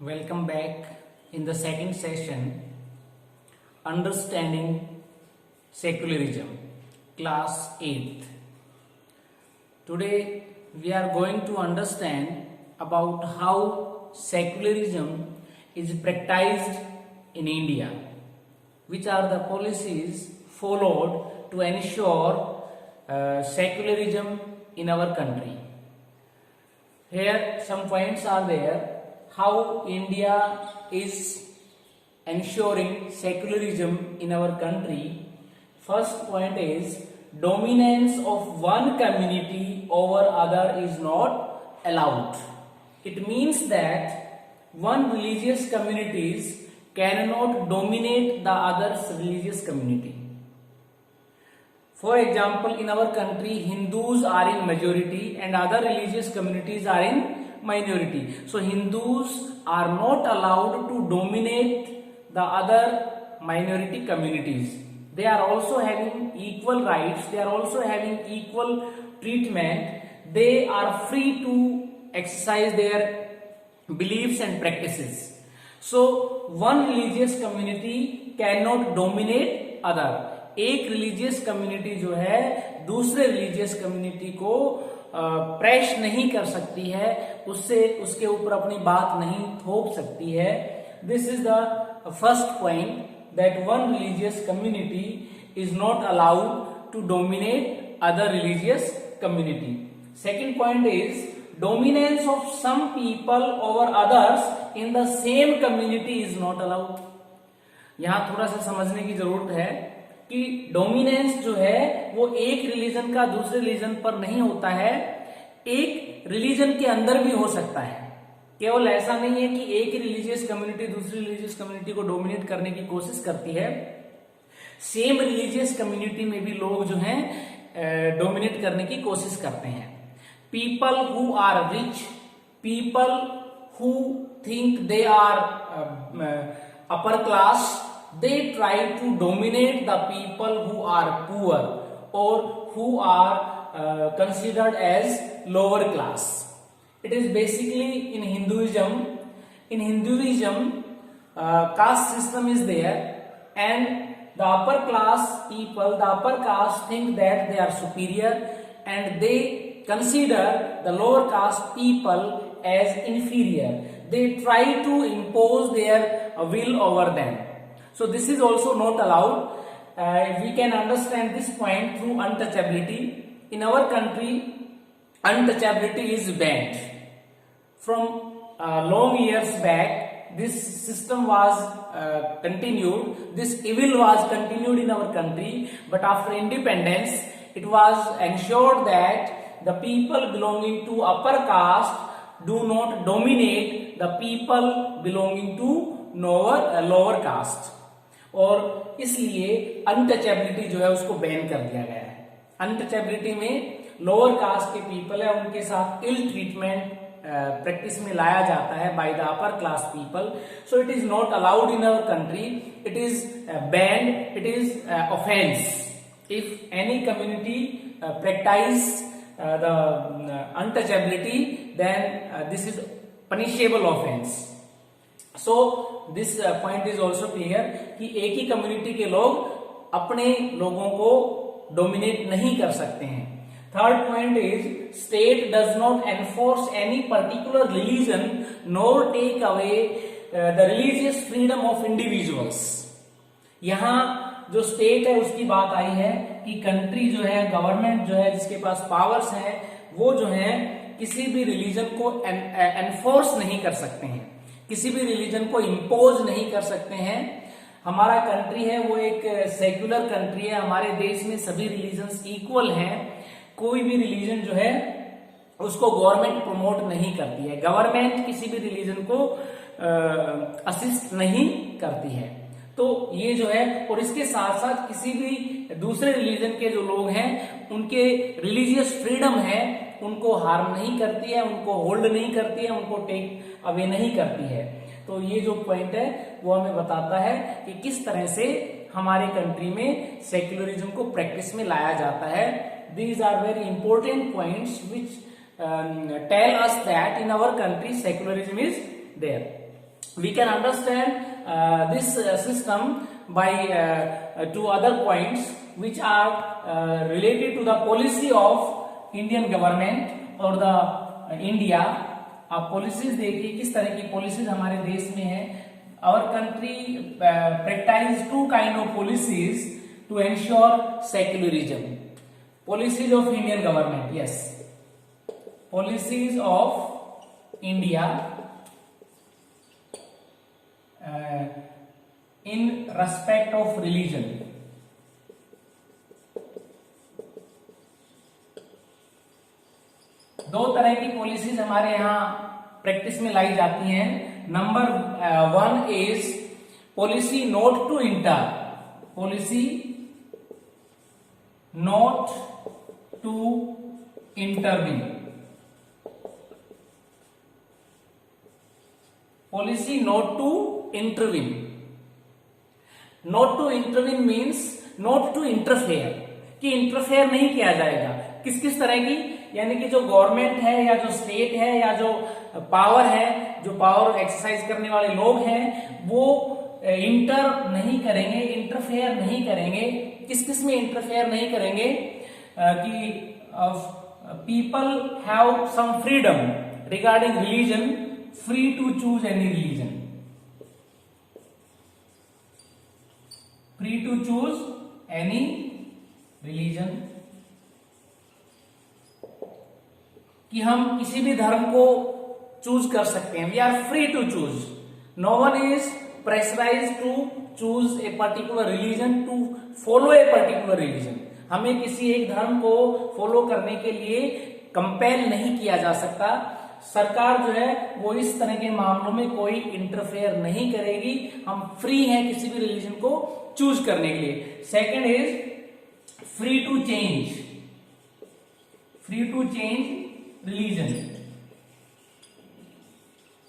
Welcome back in the second session, Understanding Secularism, Class 8th. Today we are going to understand about how secularism is practiced in India, which are the policies followed to ensure secularism in our country. Here some points are there. How India is ensuring secularism in our country. First point is dominance of one community over other is not allowed. It means that one religious communities cannot dominate the other's religious community. For example, in our country, Hindus are in majority and other religious communities are in minority. So Hindus are not allowed to dominate the other minority communities. They are also having equal rights. They are also having equal treatment. They are free to exercise their beliefs and practices. So one religious community cannot dominate other. एक religious community जो है दूसरे religious community को प्रेश नहीं कर सकती है, उससे उसके ऊपर अपनी बात नहीं थोप सकती है. This is the first point that one religious community is not allowed to dominate other religious community. Second point is dominance of some people over others in the same community is not allowed. यहां थोड़ा सा समझने की जरूरत है कि dominance जो है वो एक रिलीजन का दूसरे रिलीजन पर नहीं होता है, एक रिलीजन के अंदर भी हो सकता है. केवल ऐसा नहीं है कि एक ही रिलीजियस कम्युनिटी दूसरी रिलीजियस कम्युनिटी को डोमिनेट करने की कोशिश करती है. सेम रिलीजियस कम्युनिटी में भी लोग जो हैं डोमिनेट करने की कोशिश करते हैं. People who are rich, people who think they are upper class, they try to dominate the people who are poor or who are considered as lower class. It is basically in Hinduism. In Hinduism, caste system is there, and the upper class people, the upper caste think that they are superior, and they consider the lower caste people as inferior. They try to impose their will over them. So this is also not allowed. We can understand this point through untouchability. In our country, untouchability is banned. From long years back, this system was continued. This evil was continued in our country. But after independence, it was ensured that the people belonging to upper caste do not dominate the people belonging to lower caste. और इसलिए untouchability जो है उसको ban कर दिया गया है. Untouchability में लोअर कास्ट के पीपल है उनके साथ इल ट्रीटमेंट प्रैक्टिस में लाया जाता है by the upper class people. So it is not allowed in our country. It is banned. It is offence if any community practice the untouchability, then this is punishable offence. So this point is also clear कि एक ही community के लोग अपने लोगों को dominate नहीं कर सकते हैं. Third point is state does not enforce any particular religion nor take away the religious freedom of individuals. यहां जो स्टेट है उसकी बात आई है कि कंट्री जो है, गवर्नमेंट जो है, जिसके पास पावर्स हैं, वो जो है किसी भी रिलीजन को एनफोर्स नहीं कर सकते हैं, किसी भी रिलीजन को इम्पोज नहीं कर सकते हैं. हमारा कंट्री है वो एक सेक्युलर कंट्री है. हमारे देश में सभी रिलीजन्स इक्वल हैं. कोई भी रिलीजन जो है उसको गवर्नमेंट प्रमोट नहीं करती है. गवर्नमेंट किसी भी रिलीजन को असिस्ट नहीं करती है. तो ये जो है, और इसके साथ साथ किसी भी दूसरे रिलीजन के जो लोग हैं उनके रिलीजियस फ्रीडम है उनको हार्म नहीं करती है, उनको होल्ड नहीं करती है, उनको टेक अवे नहीं करती है. तो ये जो पॉइंट है वो हमें बताता है कि किस तरह से हमारे कंट्री में सेक्युलरिज्म को प्रैक्टिस में लाया जाता है. These are very important points which tell us that in our country secularism is there. we can understand this system by two other points which are related to the policy of Indian government or the India. आप policies देखिए किस तरह की policies हमारे देश में है. Our country practice two kind of policies to ensure secularism. Policies of Indian government, yes. Policies of India in respect of religion. दो तरह की पॉलिसीज हमारे यहाँ प्रैक्टिस में लाई जाती हैं. Number 1 is policy not to inter. Policy not to intervene. Policy not to intervene. Not to intervene means not to interfere, कि इंटरफेयर नहीं किया जाएगा. किस किस तरह की, यानी कि जो गवर्नमेंट है या जो स्टेट है या जो पावर है, जो पावर एक्सरसाइज करने वाले लोग हैं, वो इंटर नहीं करेंगे, इंटरफेयर नहीं करेंगे. किस किस में इंटरफेयर नहीं करेंगे? कि people have some freedom regarding religion, free to choose any religion. Free to choose any religion, कि हम किसी भी धर्म को चूज कर सकते हैं. We are free to choose. No one is pressurise to choose a particular religion, to follow a particular religion. हमें किसी एक धर्म को फॉलो करने के लिए कंपेल नहीं किया जा सकता. सरकार जो है वो इस तरह के मामलों में कोई इंटरफेयर नहीं करेगी. हम फ्री हैं किसी भी रिलीजन को चूज करने के लिए. Second is free to change. Free to change religion.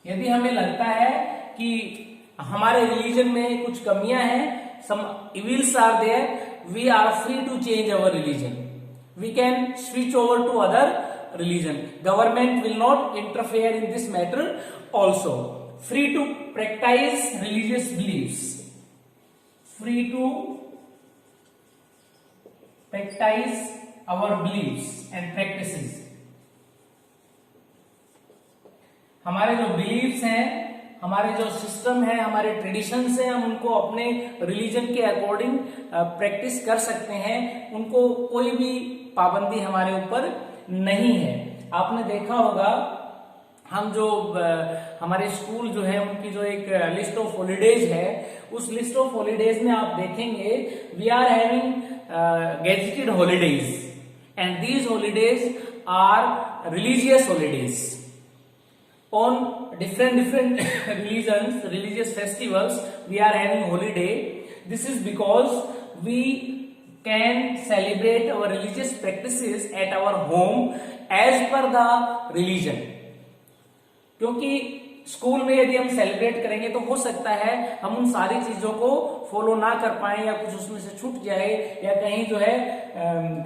यदि हमें लगता है कि हमारे रिलीजन में कुछ कमियां हैं, some evils are there, we are free to change our religion. We can switch over to other religion. Government will not interfere in this matter also. Free to practice religious beliefs. Free to practice our beliefs and practices. हमारे जो beliefs हैं, हमारे जो system है, हमारे traditions हैं, हम उनको अपने रिलीजन के अकॉर्डिंग प्रैक्टिस कर सकते हैं. उनको कोई भी पाबंदी हमारे ऊपर नहीं है. आपने देखा होगा, हम जो हमारे स्कूल जो है उनकी जो एक लिस्ट ऑफ हॉलीडेज है, उस लिस्ट ऑफ हॉलीडेज में आप देखेंगे we are having gazetted holidays and these holidays are religious holidays. On different religions, religious festivals, we are having holiday. This is because we can celebrate our religious practices at our home as per the religion. क्योंकि school में यदि हम celebrate करेंगे तो हो सकता है हम उन सारी चीजों को फॉलो ना कर पाए, या कुछ उसमें से छूट जाए, या कहीं जो है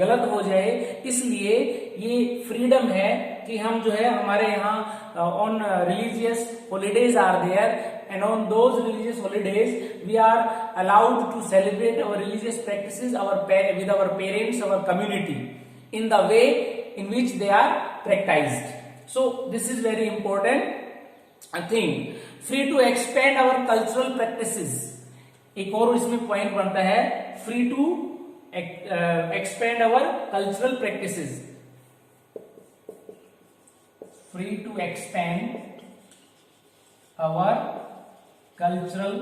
गलत हो जाए. इसलिए ये फ्रीडम है कि हम जो है हमारे यहाँ on religious holidays are there, and on those religious holidays we are allowed to celebrate our religious practices with our parents, our community, in the way in which they are practised. So this is very important thing. Free to expand our cultural practices. एक और इसमें point बनता है, free to expand our cultural practices. Free to expand our cultural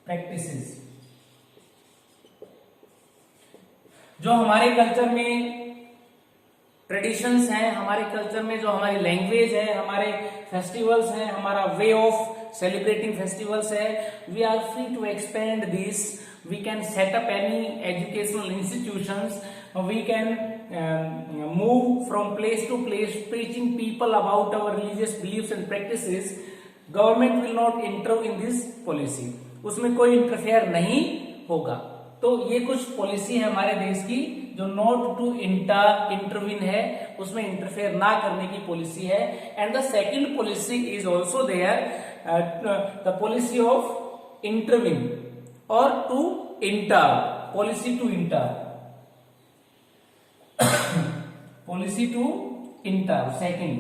practices. जो हमारे culture में traditions हैं, हमारे कल्चर में जो हमारी लैंग्वेज है, हमारे फेस्टिवल्स हैं, हमारा वे ऑफ सेलिब्रेटिंग फेस्टिवल्स है, we are free to expand this. We can set up any educational institutions. We can move from place to place preaching people about our religious beliefs and practices. Government will not enter in this policy. उसमें कोई interfere नहीं होगा. तो ये कुछ policy है हमारे देश की जो नॉट टू इंटरवीन है, उसमें इंटरफेयर ना करने की पॉलिसी है। And the second policy is also there, the policy of intervene और to inter, policy to inter, policy to inter second.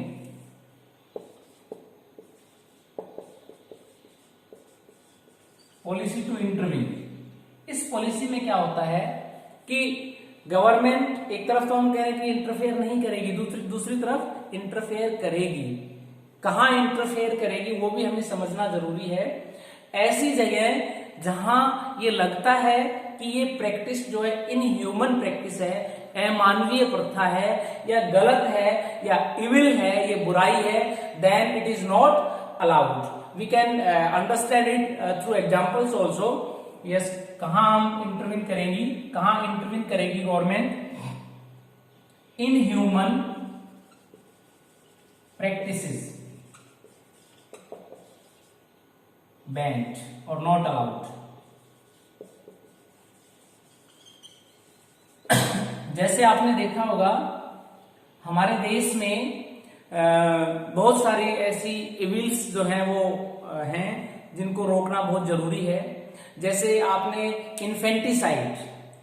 Policy to intervene, इस पॉलिसी में क्या होता है कि गवर्नमेंट एक तरफ तो हम कह रहे हैं कि इंटरफेयर नहीं करेगी, दूसरी तरफ इंटरफेयर करेगी। कहां इंटरफेयर करेगी वो भी हमें समझना जरूरी है। ऐसी जगह जहां ये लगता है कि ये प्रैक्टिस जो है इनह्यूमन प्रैक्टिस है, अमानवीय प्रथा है या गलत है या इविल है, ये बुराई है, then it is not allowed. We can understand it through examples also. Yes, कहां हम इंटरवीन करेंगी, कहां इंटरवीन करेगी गवर्नमेंट? इनह्यूमन प्रैक्टिसेस बैंड और नॉट अलाउड। जैसे आपने देखा होगा हमारे देश में बहुत सारी ऐसी इविल्स जो हैं वो हैं जिनको रोकना बहुत जरूरी है। जैसे आपने infanticide,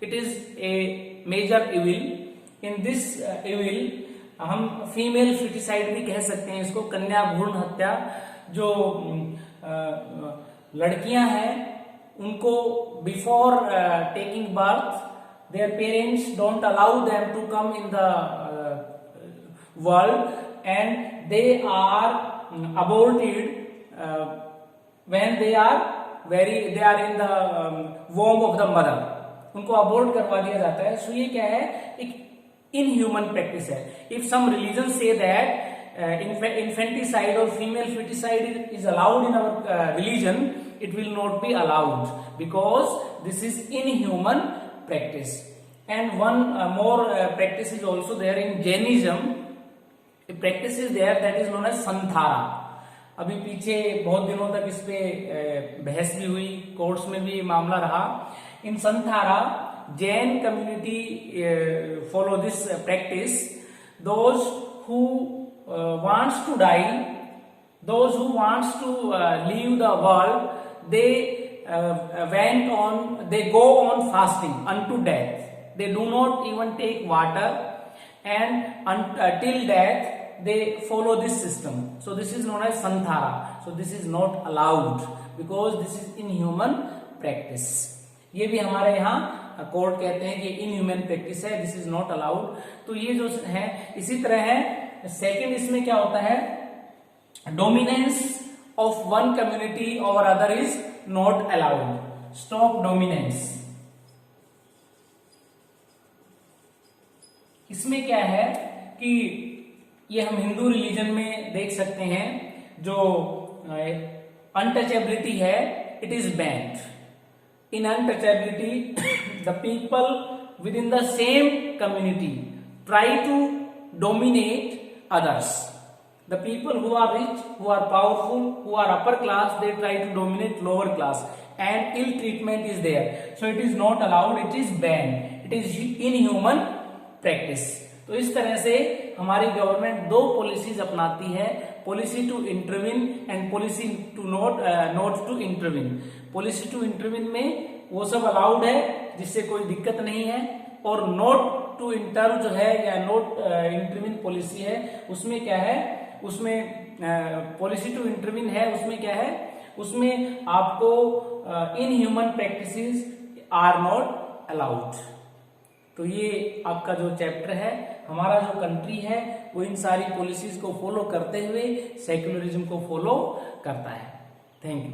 it is a major evil. In this evil हम फीमेल फिटिसाइड भी कह सकते हैं इसको, कन्या भ्रूण हत्या। जो लड़कियां हैं उनको before taking birth their parents don't allow them to come in the world and they are aborted when they are in the womb of the mother, उनको अबॉर्ट करवा दिया जाता है। सो ये क्या है, एक इनह्यूमन प्रैक्टिस है। इफ सम रिलीजन से that infanticide or female feticide is allowed in our religion, it will not be allowed because this is inhuman practice. And one more practice is also there in Jainism. A practice is there that is known as संथारा। अभी पीछे बहुत दिनों तक इस पे बहस भी हुई, कोर्ट्स में भी मामला रहा। In Santhara Jain community follow this practice. Those who wants to die, those who wants to leave the world, they go on fasting unto death. They do not even take water, and till death they follow this system. So this is known as santhara. So this is not allowed because this is inhuman practice. ये भी हमारे यहाँ court कहते हैं कि inhuman practice है, this is not allowed. तो ये जो है इसी तरह है। सेकेंड इसमें क्या होता है, dominance of one community over other is not allowed. Stop dominance, इसमें क्या है कि ये हम हिंदू रिलीजन में देख सकते हैं, जो अनटचेबिलिटी है it is banned. In untouchability the people within the same community try to dominate others. The people who are rich, who are powerful, who are upper class, they try to dominate lower class, and ill treatment is there. So it is not allowed, it is banned, it is inhuman practice. तो इस तरह से हमारी government दो policies अपनाती है, policy to intervene and policy to not to intervene. Policy to intervene में वो सब अलाउड है जिससे कोई दिक्कत नहीं है, और नॉट टू इंटर जो है या नॉट इंटरवीन पॉलिसी है उसमें क्या है, उसमें पॉलिसी टू इंटरवीन है, उसमें क्या है, उसमें आपको inhuman practices are not allowed. तो ये आपका जो चैप्टर है, हमारा जो कंट्री है वो इन सारी पॉलिसीज को फॉलो करते हुए सेक्युलरिज्म को फॉलो करता है। Thank you.